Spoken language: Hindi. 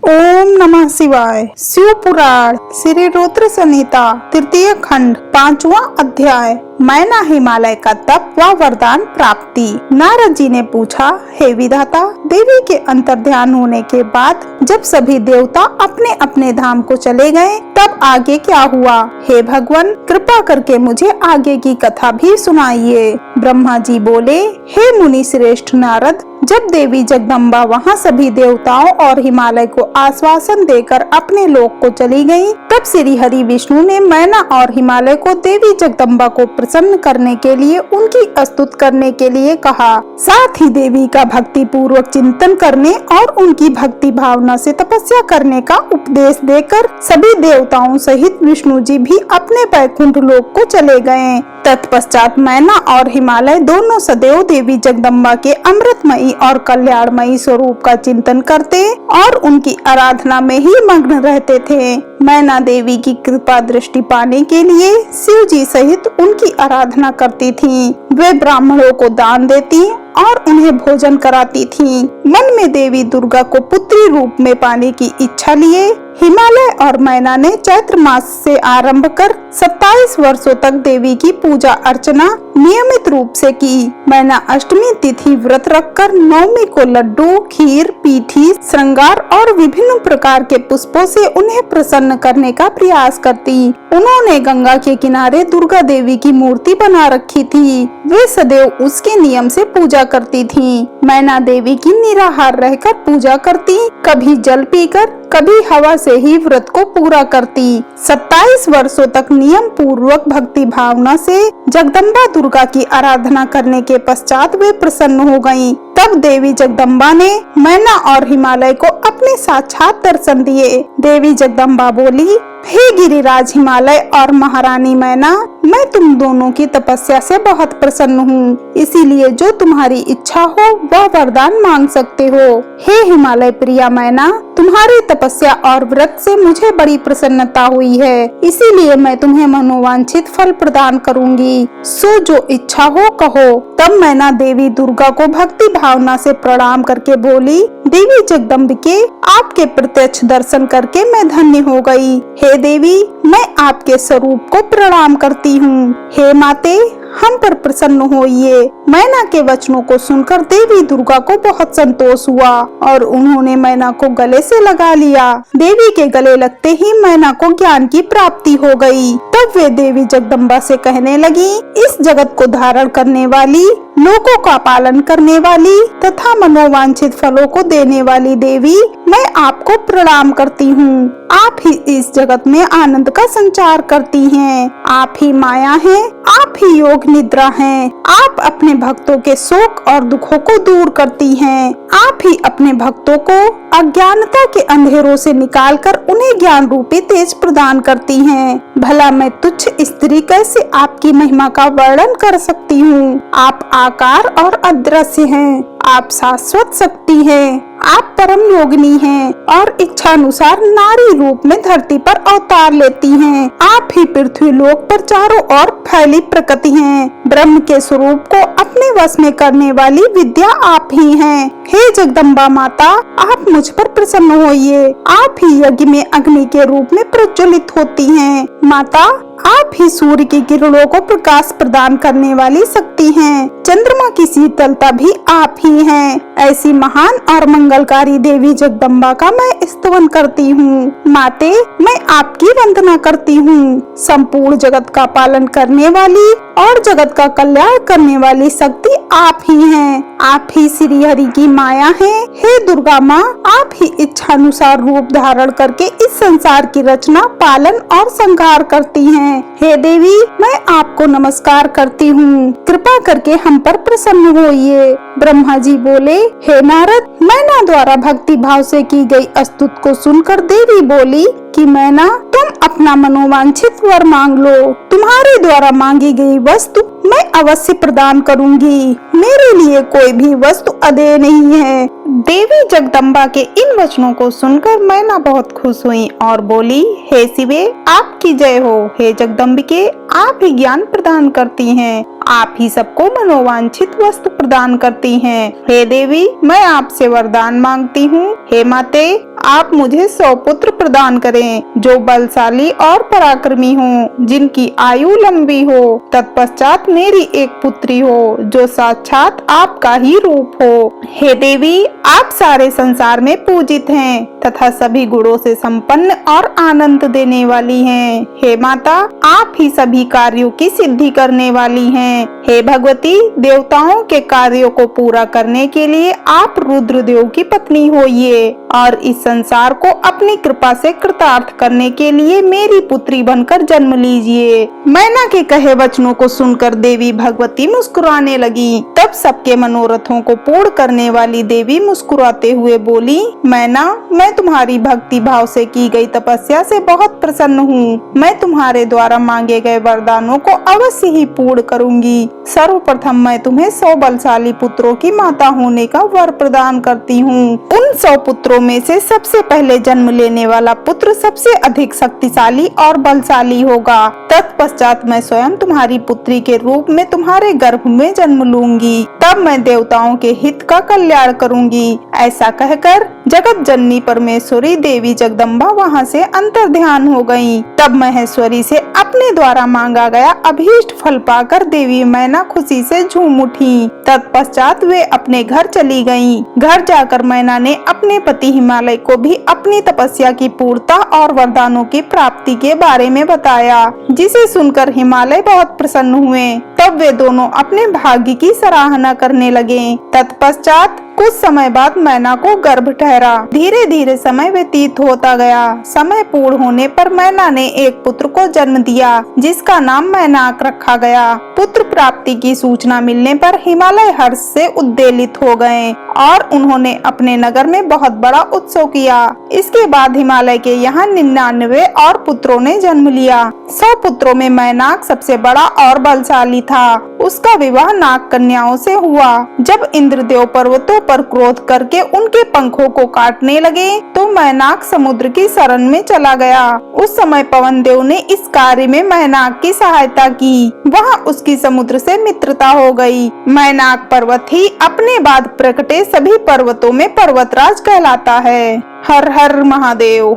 ओम नमः शिवाय। शिव पुराण श्री रुद्र संहिता तृतीय खंड 5वां अध्याय। मैना हिमालय का तप व वरदान प्राप्ति। नारद जी ने पूछा, हे विधाता, देवी के अंतर्ध्यान होने के बाद जब सभी देवता अपने अपने धाम को चले गए तब आगे क्या हुआ? हे भगवान, कृपा करके मुझे आगे की कथा भी सुनाइए। ब्रह्मा जी बोले, हे मुनि श्रेष्ठ नारद, जब देवी जगदम्बा वहाँ सभी देवताओं और हिमालय को आश्वासन देकर अपने लोक को चली गयी, तब श्री हरि विष्णु ने मैना और हिमालय को देवी जगदम्बा को प्रसन्न करने के लिए उनकी स्तुति करने के लिए कहा। साथ ही देवी का भक्ति पूर्वक चिंतन करने और उनकी भक्ति भावना से तपस्या करने का उपदेश देकर सभी देवताओं सहित विष्णु जी भी अपने वैकुंठ लोक को चले गए। तत्पश्चात मैना और हिमालय दोनों सदैव देवी जगदम्बा के अमृतमयी और कल्याणमयी स्वरूप का चिंतन करते और उनकी आराधना में ही मग्न रहते थे। मैना देवी की कृपा दृष्टि पाने के लिए शिव जी सहित उनकी आराधना करती थीं। वे ब्राह्मणों को दान देती और उन्हें भोजन कराती थीं। मन में देवी दुर्गा को पुत्री रूप में पाने की इच्छा लिए हिमालय और मैना ने चैत्र मास से आरंभ कर 27 वर्षों तक देवी की पूजा अर्चना नियमित रूप से की। मैना अष्टमी तिथि व्रत रखकर नवमी को लड्डू, खीर, पीठी, श्रृंगार और विभिन्न प्रकार के पुष्पों से उन्हें प्रसन्न करने का प्रयास करती। उन्होंने गंगा के किनारे दुर्गा देवी की मूर्ति बना रखी थी। वे सदैव उसके नियम से पूजा करती थीं। मैना देवी की निराहार रहकर पूजा करती, कभी जल पीकर कभी हवा से ही व्रत को पूरा करती। 27 वर्षों तक नियम पूर्वक भक्ति भावना से जगदम्बा दुर्गा की आराधना करने के पश्चात वे प्रसन्न हो गयीं। तब देवी जगदम्बा ने मैना और हिमालय को अपने साक्षात दर्शन दिए। देवी जगदम्बा बोली, हे गिरिराज हिमालय और महारानी मैना, मैं तुम दोनों की तपस्या से बहुत प्रसन्न हूँ, इसीलिए जो तुम्हारी इच्छा हो वह वरदान मांग सकते हो। हे हिमालय प्रिया मैना, तुम्हारी तपस्या और व्रत से मुझे बड़ी प्रसन्नता हुई है, इसीलिए मैं तुम्हें मनोवांछित फल प्रदान करूँगी। सो जो इच्छा हो कहो। तब मैना देवी दुर्गा को भक्ति भावना से प्रणाम करके बोली, देवी जगदम्बिके, आपके प्रत्यक्ष दर्शन करके मैं धन्य हो गई। हे देवी, मैं आपके स्वरूप को प्रणाम करती हूँ। हे माते, हम पर प्रसन्न होइए। मैना के वचनों को सुनकर देवी दुर्गा को बहुत संतोष हुआ और उन्होंने मैना को गले से लगा लिया। देवी के गले लगते ही मैना को ज्ञान की प्राप्ति हो गई। तब वे देवी जगदम्बा से कहने लगी, इस जगत को धारण करने वाली, लोगों का पालन करने वाली तथा मनोवांछित फलों को देने वाली देवी, मैं आपको प्रणाम करती हूँ। आप ही इस जगत में आनंद का संचार करती हैं। आप ही माया हैं, आप ही योग निद्रा हैं। आप अपने भक्तों के शोक और दुखों को दूर करती हैं। आप ही अपने भक्तों को अज्ञानता के अंधेरों से निकालकर उन्हें ज्ञान रूपी तेज प्रदान करती हैं। भला मैं तुच्छ स्त्री कैसे आपकी महिमा का वर्णन कर सकती हूँ? आप आकार और अदृश्य हैं। आप शाश्वत शक्ति हैं। आप परम योगिनी हैं और इच्छानुसार नारी रूप में धरती पर अवतार लेती हैं। आप ही पृथ्वी लोक पर चारों ओर फैली प्रकृति हैं। ब्रह्म के स्वरूप को अपने वश में करने वाली विद्या आप ही हैं। हे जगदम्बा माता, आप मुझ पर प्रसन्न होइए। आप ही यज्ञ में अग्नि के रूप में प्रज्वलित होती हैं। माता, आप ही सूर्य की किरणों को प्रकाश प्रदान करने वाली शक्ति हैं। चंद्रमा की शीतलता भी आप ही हैं। ऐसी महान और मंगलकारी देवी जगदम्बा का मैं स्तवन करती हूँ। माते, मैं आपकी वंदना करती हूँ। संपूर्ण जगत का पालन करने वाली और जगत का कल्याण करने वाली शक्ति आप ही हैं। आप ही श्री हरि की माया हैं। हे दुर्गा माँ, आप ही इच्छानुसार रूप धारण करके इस संसार की रचना, पालन और संहार करती हैं। हे देवी, मैं आपको नमस्कार करती हूँ। कृपा करके हम पर प्रसन्न होइए। ब्रह्मा जी बोले, हे नारद, मैना द्वारा भक्ति भाव से की गई स्तुति को सुनकर देवी बोली कि मैना, तुम अपना मनोवांछित वर मांग लो। तुम्हारे द्वारा मांगी गई वस्तु मैं अवश्य प्रदान करूंगी। मेरे लिए कोई भी वस्तु अदेय नहीं है। देवी जगदम्बा के इन वचनों को सुनकर मैना बहुत खुश हुई और बोली, हे शिवे, आपकी जय हो। हे जगदम्बिके, आप ही ज्ञान प्रदान करती हैं। आप ही सबको मनोवांछित वस्तु प्रदान करती हैं। हे देवी, मैं आपसे वरदान मांगती हूँ। हे माते, आप मुझे 100 पुत्र प्रदान करें जो बलशाली और पराक्रमी हों, जिनकी आयु लंबी हो। तत्पश्चात मेरी एक पुत्री हो जो साक्षात आपका ही रूप हो। हे देवी, आप सारे संसार में पूजित हैं तथा सभी गुणों से संपन्न और आनंद देने वाली हैं। हे माता, आप ही सभी कार्यों की सिद्धि करने वाली हैं। हे भगवती, देवताओं के कार्यों को पूरा करने के लिए आप रुद्रदेव की पत्नी होइए और इस संसार को अपनी कृपा से कृतार्थ करने के लिए मेरी पुत्री बनकर जन्म लीजिए। मैना के कहे वचनों को सुनकर देवी भगवती मुस्कुराने लगी। तब सबके मनोरथों को पूर्ण करने वाली देवी मुस्कुराते हुए बोली, मैना, मैं तुम्हारी भक्ति भाव से की गई तपस्या से बहुत प्रसन्न हूँ। मैं तुम्हारे द्वारा मांगे गए वरदानों को अवश्य ही पूर्ण करूंगी। सर्वप्रथम मैं तुम्हें 100 बलशाली पुत्रों की माता होने का वर प्रदान करती हूँ। उन 100 पुत्रों में से सबसे पहले जन्म लेने वाला पुत्र सबसे अधिक शक्तिशाली और बलशाली होगा। तत्पश्चात मैं स्वयं तुम्हारी पुत्री के रूप में तुम्हारे गर्भ में जन्म लूंगी। तब मैं देवताओं के हित का कल्याण करूंगी। ऐसा कहकर जगत जननी परमेश्वरी देवी जगदम्बा वहां से अंतर ध्यान हो गयी। तब महेश्वरी से अपने द्वारा मांगा गया अभीष्ट फल पाकर देवी मैना खुशी से झूम उठी। तत्पश्चात वे अपने घर चली गयीं। घर जाकर मैना ने अपने पति हिमालय को भी अपनी तपस्या की पूर्णता और वरदानों की प्राप्ति के बारे में बताया, जिसे सुनकर हिमालय बहुत प्रसन्न हुए। तब वे दोनों अपने भाग्य की सराहना करने लगे। तत्पश्चात कुछ समय बाद मैना को गर्भ ठहरा। धीरे धीरे समय व्यतीत होता गया। समय पूर्ण होने पर मैना ने एक पुत्र को जन्म दिया, जिसका नाम मैनाक रखा गया। पुत्र प्राप्ति की सूचना मिलने पर हिमालय हर्ष से उद्वेलित हो गए और उन्होंने अपने नगर में बहुत बड़ा उत्सव किया। इसके बाद हिमालय के यहाँ 99 और पुत्रों ने जन्म लिया। 100 पुत्रों में मैनाक सबसे बड़ा और बलशाली था। उसका विवाह नाग कन्याओं से हुआ। जब इंद्रदेव पर्वतों पर क्रोध करके उनके पंखों को काटने लगे तो मैनाक समुद्र की शरण में चला गया। उस समय पवन देव ने इस कार्य में मैनाक की सहायता की। वहाँ उसकी समुद्र से मित्रता हो गई। मैनाक पर्वत ही अपने बाद प्रकटे सभी पर्वतों में पर्वतराज कहलाता है। हर हर महादेव।